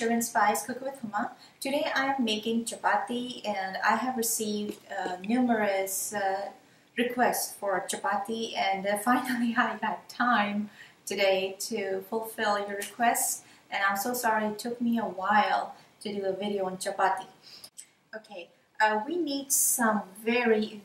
Sugar and Spice Cook with Huma. Today I am making chapati and I have received numerous requests for chapati, and finally I got time today to fulfill your requests, and I'm so sorry it took me a while to do a video on chapati. Okay, we need some very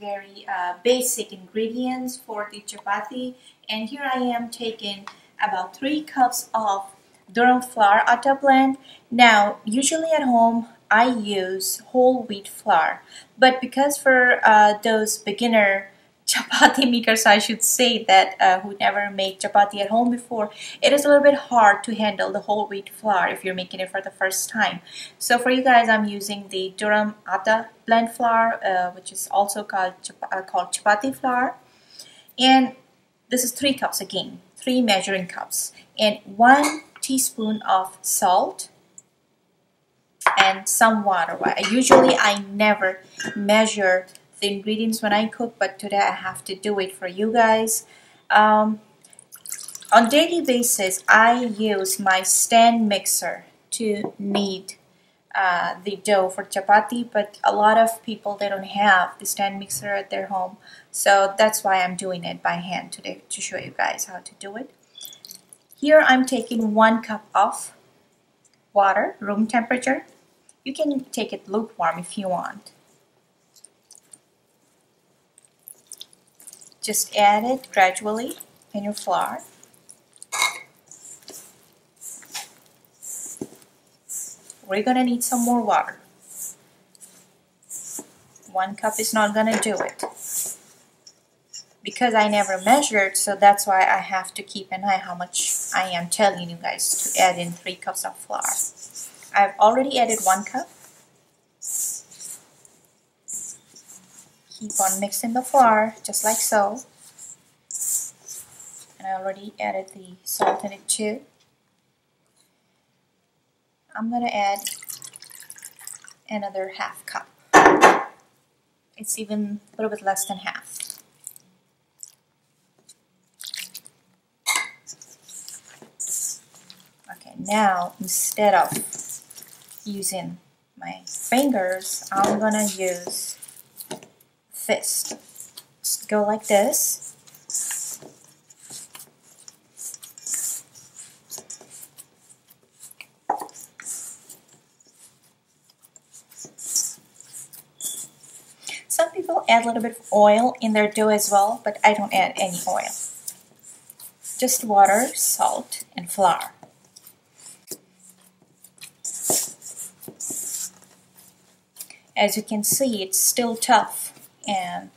basic ingredients for the chapati, and here I am taking about 3 cups of Durum Atta blend. Now, usually at home I use whole wheat flour, but because for those beginner chapati makers, I should say, that who never made chapati at home before, it is a little bit hard to handle the whole wheat flour if you're making it for the first time. So for you guys, I'm using the Durum Atta blend flour, which is also called chapati flour, and this is 3 cups again, 3 measuring cups, and 1 teaspoon of salt and some water. Usually I never measure the ingredients when I cook, but today I have to do it for you guys. On daily basis, I use my stand mixer to knead the dough for chapati, but a lot of people, they don't have the stand mixer at their home, so that's why I'm doing it by hand today to show you guys how to do it. Here I'm taking 1 cup of water, room temperature. You can take it lukewarm if you want. Just add it gradually in your flour. We're gonna need some more water. 1 cup is not gonna do it, because I never measured, so that's why I have to keep an eye how much I am telling you guys to add in 3 cups of flour. I've already added 1 cup. Keep on mixing the flour just like so. And I already added the salt in it too. I'm gonna add another half cup. It's even a little bit less than half. Okay, now instead of using my fingers, I'm gonna use fist. Just go like this. Some people add a little bit of oil in their dough as well, but I don't add any oil. Just water, salt, and flour. As you can see, it's still tough and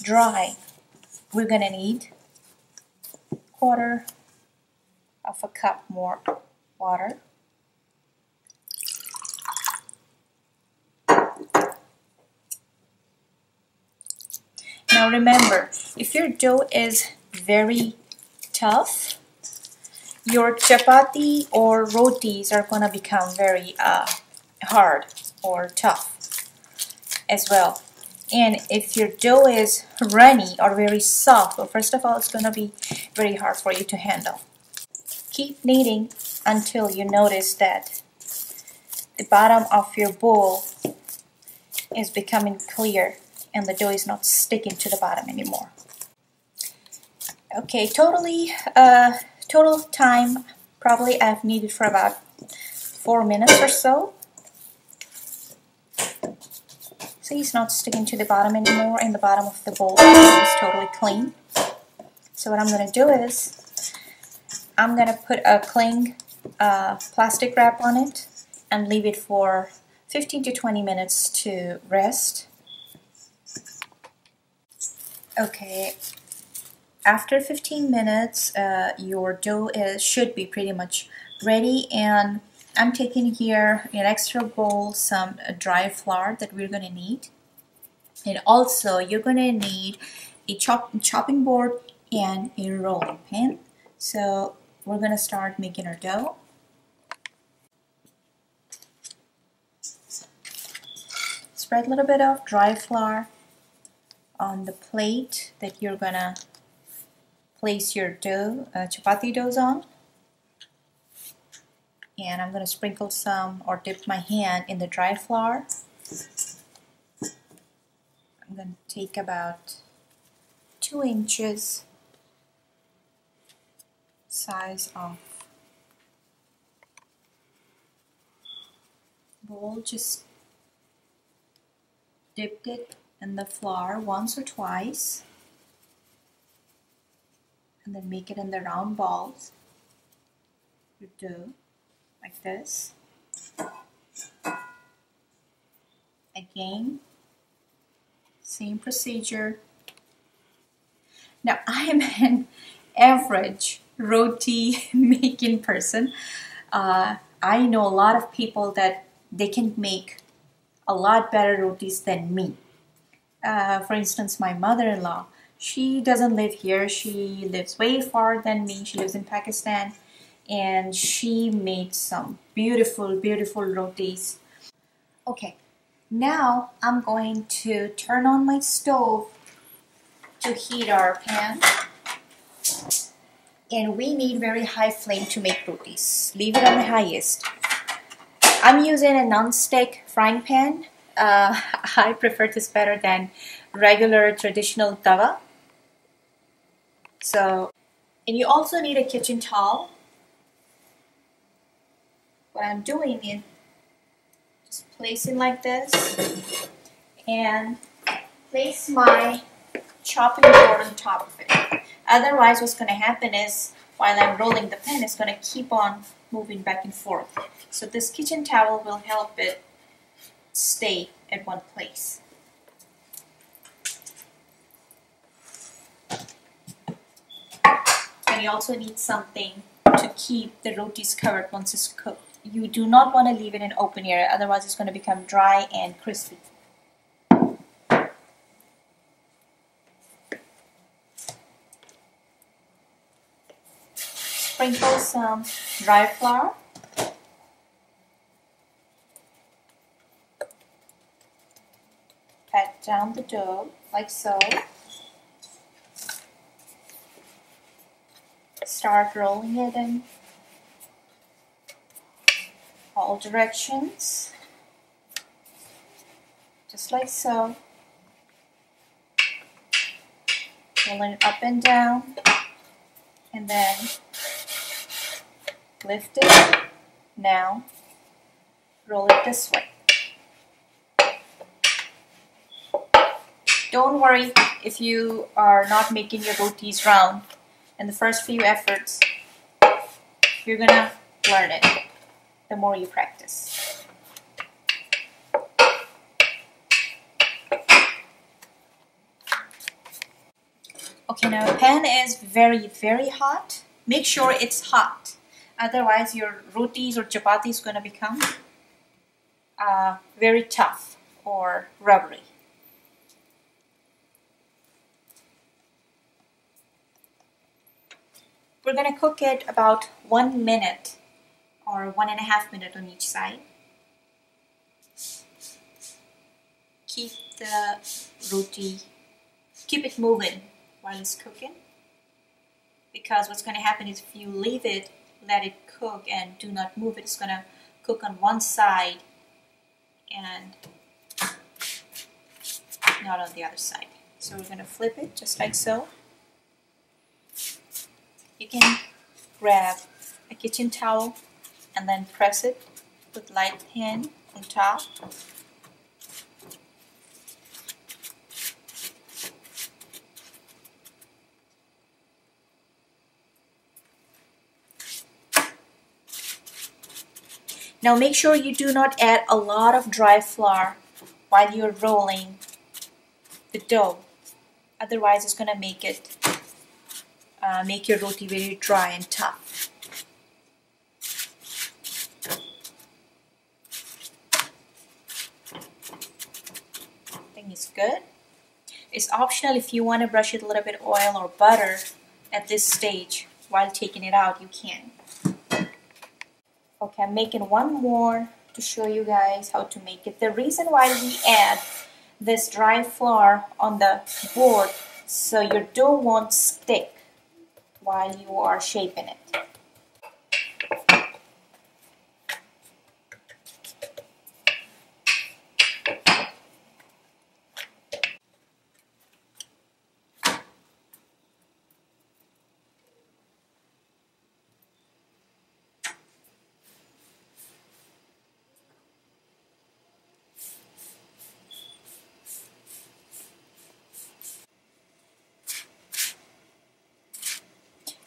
dry. We're gonna need 1/4 of a cup more water. Now remember, if your dough is very tough, your chapati or rotis are gonna become very hard or tough as well. And if your dough is runny or very soft, well, first of all, it's gonna be very hard for you to handle. Keep kneading until you notice that the bottom of your bowl is becoming clear and the dough is not sticking to the bottom anymore. Okay, total time, probably I've kneaded for about 4 minutes or so. See, it's not sticking to the bottom anymore, and the bottom of the bowl is totally clean. So what I'm going to do is, I'm going to put a cling plastic wrap on it and leave it for 15 to 20 minutes to rest. Okay, after 15 minutes, your dough should be pretty much ready, and I'm taking here an extra bowl, some dry flour that we're going to need. And also, you're going to need a chopping board and a rolling pin. So, we're going to start making our dough. Spread a little bit of dry flour on the plate that you're going to place your dough, chapati doughs on. And I'm going to sprinkle some or dip my hand in the dry flour. I'm going to take about 2 inches size of bowl. Just dipped it in the flour once or twice, and then make it in the round balls. You do like this. Again, same procedure. Now I am an average roti making person. I know a lot of people that they can make a lot better rotis than me. For instance, my mother-in-law, she doesn't live here. She lives way far than me. She lives in Pakistan, and she made some beautiful, beautiful rotis. Okay, now I'm going to turn on my stove to heat our pan. And we need very high flame to make rotis. Leave it on the highest. I'm using a non-stick frying pan. I prefer this better than regular traditional tawa. And you also need a kitchen towel. What I'm doing is just placing like this and place my chopping board on top of it. Otherwise, what's going to happen is while I'm rolling the pan, it's going to keep on moving back and forth. So this kitchen towel will help it stay at one place. And you also need something to keep the rotis covered once it's cooked. You do not want to leave it in open area, otherwise it's going to become dry and crispy. Sprinkle some dry flour. Pat down the dough like so. Start rolling it in all directions, just like so. Rolling it up and down, and then lift it. Now roll it this way. Don't worry if you are not making your rotis round in the first few efforts. You're gonna learn it the more you practice. Okay, now the pan is very, very hot. Make sure it's hot. Otherwise, your rotis or chapati is going to become very tough or rubbery. We're going to cook it about 1 minute or 1.5 minutes on each side. Keep the roti, keep it moving while it's cooking, because what's going to happen is if you leave it, let it cook and do not move it, it's going to cook on one side and not on the other side. So we're going to flip it just like so. You can grab a kitchen towel and then press it with light hand on top. Now make sure you do not add a lot of dry flour while you're rolling the dough. Otherwise, it's going to make your roti very dry and tough. I think it's good. It's optional if you want to brush it a little bit oil or butter at this stage. While taking it out, you can. Okay, I'm making one more to show you guys how to make it. The reason why we add this dry flour on the board so your dough won't stick while you are shaping it.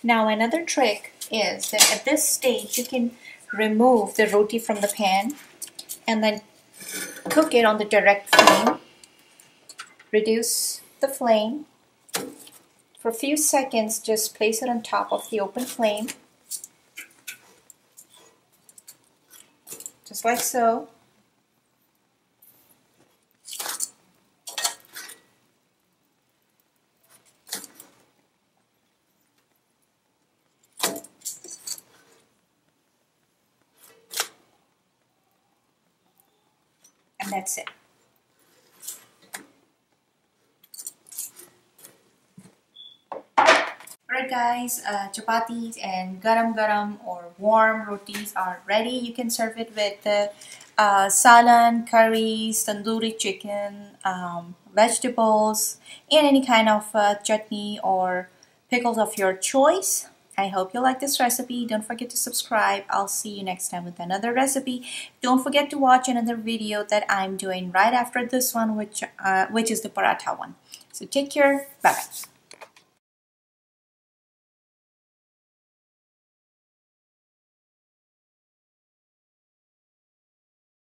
Now another trick is that at this stage you can remove the roti from the pan and then cook it on the direct flame. Reduce the flame. For a few seconds, just place it on top of the open flame. Just like so. And that's it. Alright guys, chapatis and garam or warm rotis are ready. You can serve it with salan, curries, tandoori chicken, vegetables, and any kind of chutney or pickles of your choice. I hope you like this recipe. Don't forget to subscribe. I'll see you next time with another recipe. Don't forget to watch another video that I'm doing right after this one, which is the paratha one. So take care. Bye-bye.